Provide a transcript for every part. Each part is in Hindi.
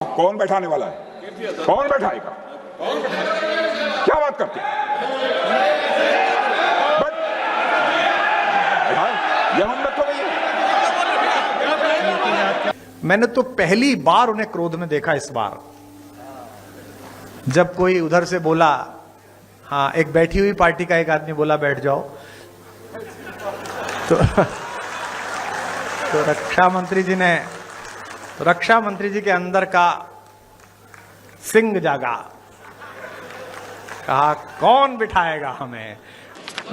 कौन बैठाने वाला है? कौन बैठाएगा? क्या बात करते हैं? ये हिम्मत हो गई। मैंने तो पहली बार उन्हें क्रोध में देखा इस बार, जब कोई उधर से बोला, हाँ, एक बैठी हुई पार्टी का एक आदमी बोला बैठ जाओ, तो रक्षा मंत्री जी के अंदर का सिंह जागा, कहा कौन बिठाएगा हमें।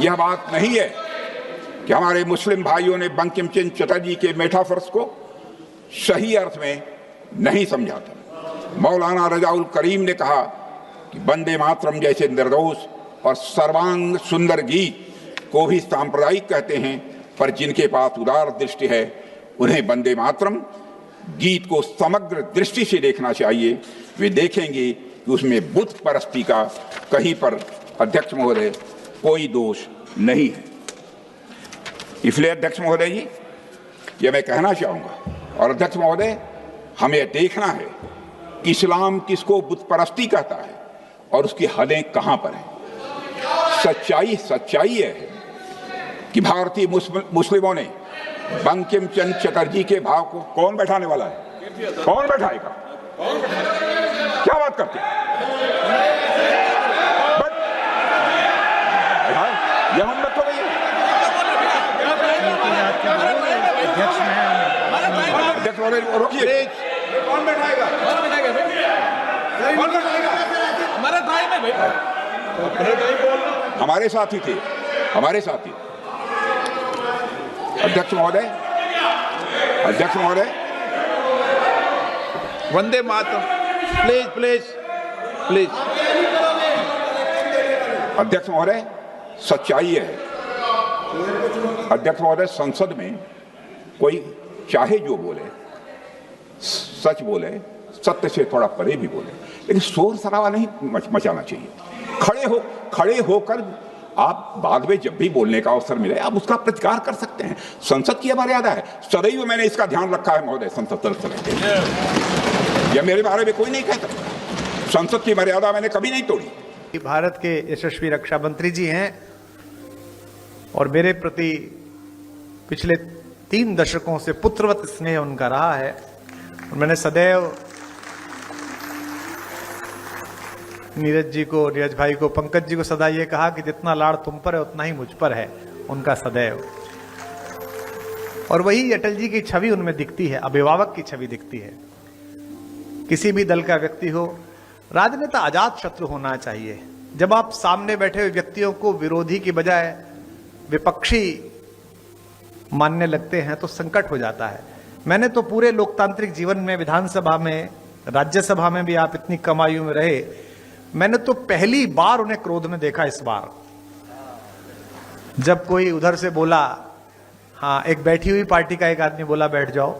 यह बात नहीं है कि हमारे मुस्लिम भाइयों ने बंकिम चंद्र चटर्जी के मेटाफर्स को सही अर्थ में नहीं समझा था। मौलाना रजाउल करीम ने कहा कि वंदे मातरम जैसे निर्दोष और सर्वांग सुंदर गीत को भी सांप्रदायिक कहते हैं, पर जिनके पास उदार दृष्टि है उन्हें वंदे मातरम गीत को समग्र दृष्टि से देखना चाहिए। वे देखेंगे कि उसमें बुत परस्ती का कहीं पर, अध्यक्ष महोदय, कोई दोष नहीं है। इसलिए अध्यक्ष महोदय जी, यह मैं कहना चाहूंगा, और अध्यक्ष महोदय, हमें देखना है कि इस्लाम किसको बुत परस्ती कहता है और उसकी हदें कहां पर हैं। सच्चाई है कि भारतीय मुस्लिमों ने बंकिम चंद्र चटर्जी के भाव को, कौन बैठाने वाला है? कौन बैठाएगा? क्या बात करते हैं? यह हिम्मत हो गई। अध्यक्ष महोदय रोकिए। कौन बैठाएगा? हमारे भाई में भाई, हमारे साथी थे, हमारे साथी। अध्यक्ष महोदय, वंदे मातरम, प्लीज। अध्यक्ष महोदय, सच्चाई है। अध्यक्ष महोदय, संसद में कोई चाहे जो बोले, सच बोले, सत्य से थोड़ा परे भी बोले, लेकिन शोर शराबा नहीं मचाना चाहिए। खड़े होकर आप बाद में जब भी बोलने का अवसर मिले आप उसका प्रतिकार कर सकते हैं। संसद की मर्यादा है, सदैव मैंने इसका ध्यान रखा है महोदय। संसद यह मेरे बारे में कोई नहीं कहता, संसद की मर्यादा मैंने कभी नहीं तोड़ी। भारत के यशस्वी रक्षा मंत्री जी हैं और मेरे प्रति पिछले 3 दशकों से पुत्रवत स्नेह उनका रहा है, और मैंने सदैव नीरज जी को, नीरज भाई को, पंकज जी को सदा ये कहा कि जितना लाड़ तुम पर है उतना ही मुझ पर है उनका सदैव। और वही अटल जी की छवि उनमें दिखती है, अभिभावक की छवि दिखती है। किसी भी दल का व्यक्ति हो, राजनेता आजाद शत्रु होना चाहिए। जब आप सामने बैठे हुए व्यक्तियों को विरोधी की बजाय विपक्षी मानने लगते हैं तो संकट हो जाता है। मैंने तो पूरे लोकतांत्रिक जीवन में, विधानसभा में, राज्यसभा में भी आप इतनी कम आयु में रहे, मैंने तो पहली बार उन्हें क्रोध में देखा इस बार, जब कोई उधर से बोला, हाँ, एक बैठी हुई पार्टी का एक आदमी बोला बैठ जाओ,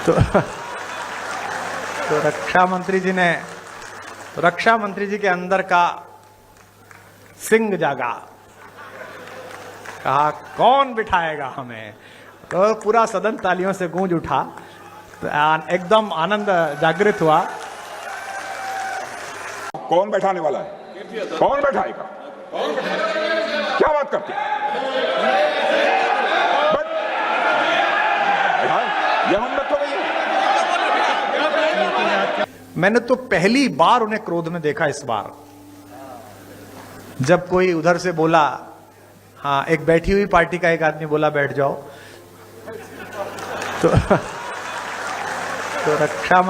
तो रक्षा मंत्री जी के अंदर का सिंह जागा, कहा कौन बिठाएगा हमें। तो पूरा सदन तालियों से गूंज उठा, तो एकदम आनंद जागृत हुआ। कौन बैठाने वाला है? कौन बैठाएगा? क्या बात करते हैं? यह हिम्मत हो गई। मैंने तो पहली बार उन्हें क्रोध में देखा इस बार, जब कोई उधर से बोला, हाँ, एक बैठी हुई पार्टी का एक आदमी बोला बैठ जाओ, तो रक्षा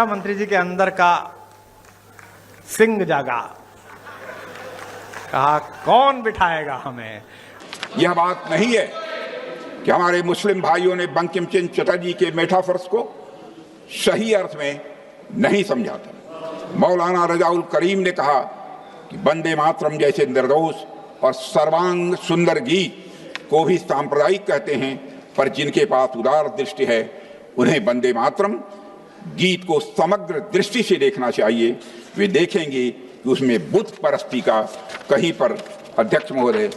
मंत्री जी के अंदर का सिंह जागा, कहा कौन बिठाएगा हमें। यह बात नहीं है कि हमारे मुस्लिम भाइयों ने बंकिम चंद्र चटर्जी के मेटाफर्स को सही अर्थ में नहीं समझा था। मौलाना रजाउल करीम ने कहा कि वंदे मातरम जैसे निर्दोष और सर्वांग सुंदर गीत को भी सांप्रदायिक कहते हैं, पर जिनके पास उदार दृष्टि है उन्हें वंदे मातरम गीत को समग्र दृष्टि से देखना चाहिए। वे देखेंगे कि उसमें बुत परस्ती का कहीं पर, अध्यक्ष महोदय,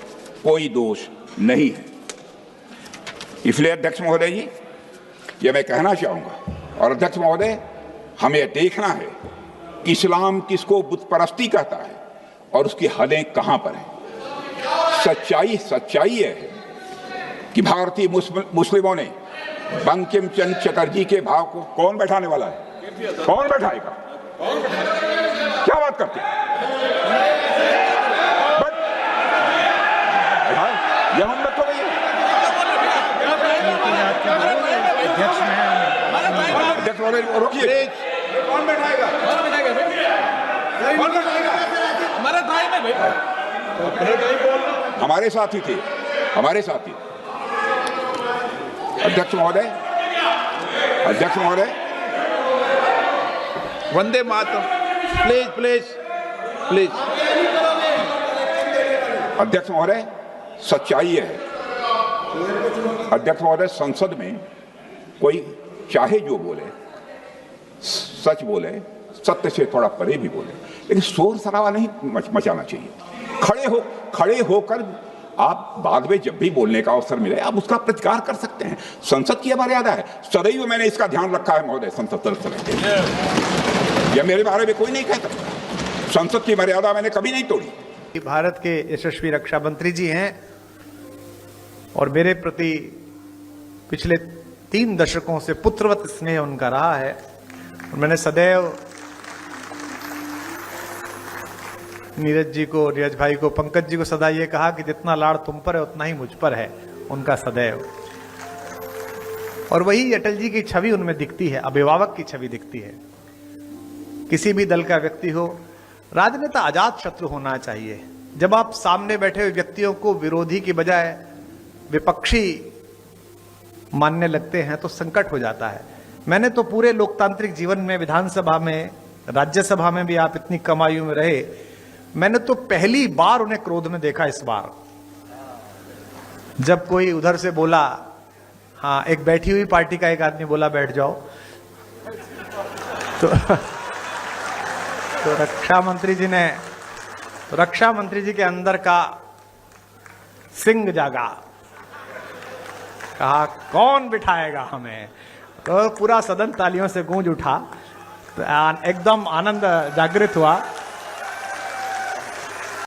कोई दोष नहीं है। इसलिए अध्यक्ष महोदय जी, यह मैं कहना चाहूंगा। और अध्यक्ष महोदय, हमें देखना है कि इस्लाम किसको बुत परस्ती कहता है और उसकी हदें कहां पर हैं। सच्चाई है कि भारतीय मुस्लिमों ने बंकिम चंद्र चटर्जी के भाव को कौन बैठाने वाला है? कौन बैठाएगा? क्या बात करते हैं? यह हम तो नहीं है। अध्यक्ष महोदय रोकिए। कौन बैठाएगा? हमारे भाई में भाई हमारे साथी थे, हमारे साथी। अध्यक्ष महोदय, Vande Mataram, please please please. अध्यक्ष महोदय, सच्चाई है। अध्यक्ष महोदय, संसद में कोई चाहे जो बोले, सच बोले, सत्य से थोड़ा परे भी बोले, लेकिन शोर शराबा नहीं मचाना चाहिए। खड़े होकर आप बाद में जब भी बोलने का अवसर मिले आप उसका प्रतिकार कर सकते हैं। संसद की मर्यादा है, सदैव मैंने इसका ध्यान रखा है महोदय। संसद यह मेरे बारे में कोई नहीं कह सकता। संसद की मर्यादा मैंने कभी नहीं तोड़ी। भारत के यशस्वी रक्षा मंत्री जी हैं और मेरे प्रति पिछले 3 दशकों से पुत्रवत स्नेह उनका रहा है और मैंने सदैव नीरज जी को, नीरज भाई को, पंकज जी को सदा ये कहा कि जितना लाड़ तुम पर है उतना ही मुझ पर है उनका सदैव। और वही अटल जी की छवि उनमें दिखती है, अभिभावक की छवि दिखती है। किसी भी दल का व्यक्ति हो, राजनेता अजात शत्रु होना चाहिए। जब आप सामने बैठे हुए व्यक्तियों को विरोधी की बजाय विपक्षी मानने लगते हैं तो संकट हो जाता है। मैंने तो पूरे लोकतांत्रिक जीवन में, विधानसभा में, राज्यसभा में भी आप इतनी कम आयु में रहे, मैंने तो पहली बार उन्हें क्रोध में देखा। इस बार जब कोई उधर से बोला, हाँ, एक बैठी हुई पार्टी का एक आदमी बोला बैठ जाओ, तो रक्षा मंत्री जी के अंदर का सिंह जागा, कहा कौन बिठाएगा हमें। तो पूरा सदन तालियों से गूंज उठा, तो एकदम आनंद जागृत हुआ।